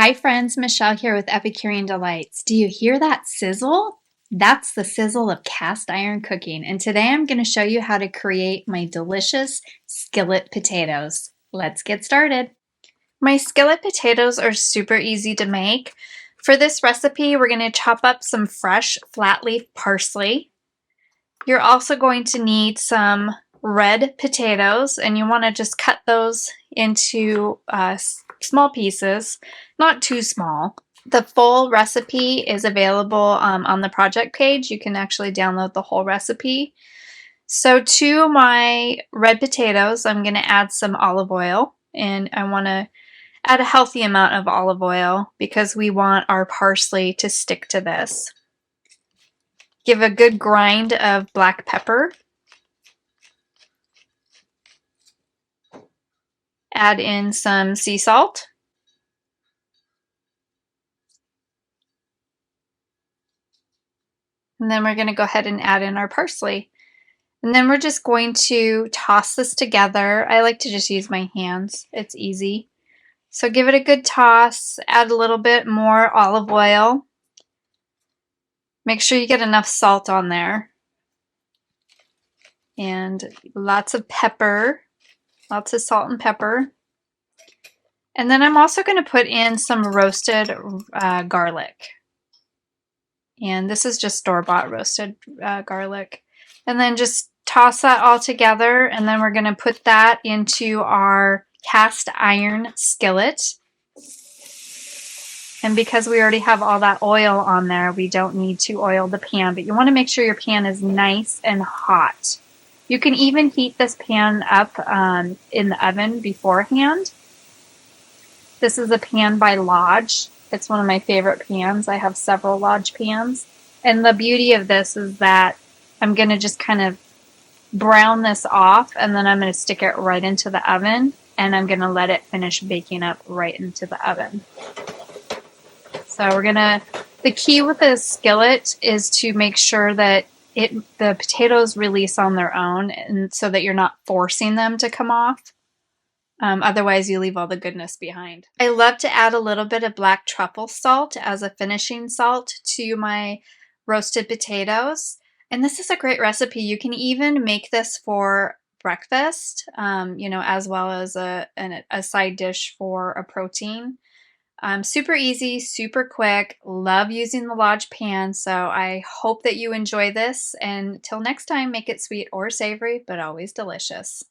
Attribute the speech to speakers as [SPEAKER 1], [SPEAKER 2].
[SPEAKER 1] Hi friends, Michelle here with Epicurean Delights. Do you hear that sizzle? That's the sizzle of cast iron cooking, and today I'm going to show you how to create my delicious skillet potatoes. Let's get started. My skillet potatoes are super easy to make. For this recipe, we're going to chop up some fresh flat leaf parsley. You're also going to need some red potatoes, and you want to just cut those into small pieces, not too small. The full recipe is available on the project page. You can actually download the whole recipe. So to my red potatoes, I'm going to add some olive oil, and I want to add a healthy amount of olive oil because we want our parsley to stick to this. Give a good grind of black pepper. Add in some sea salt. And then we're going to go ahead and add in our parsley. And then we're just going to toss this together. I like to just use my hands. It's easy. So give it a good toss. Add a little bit more olive oil. Make sure you get enough salt on there. And lots of pepper. Lots of salt and pepper. And then I'm also going to put in some roasted garlic. And this is just store-bought roasted garlic. And then just toss that all together, and then we're going to put that into our cast iron skillet. And because we already have all that oil on there, we don't need to oil the pan, but you want to make sure your pan is nice and hot. You can even heat this pan up in the oven beforehand. This is a pan by Lodge. It's one of my favorite pans. I have several Lodge pans. And the beauty of this is that I'm going to just kind of brown this off, and then I'm going to stick it right into the oven, and I'm going to let it finish baking up right into the oven. So the key with this skillet is to make sure that the potatoes release on their own, and so that you're not forcing them to come off. Otherwise, you leave all the goodness behind. I love to add a little bit of black truffle salt as a finishing salt to my roasted potatoes. And this is a great recipe. You can even make this for breakfast, as well as a side dish for a protein. Super easy, super quick. Love using the Lodge pan. So I hope that you enjoy this. And till next time, make it sweet or savory, but always delicious.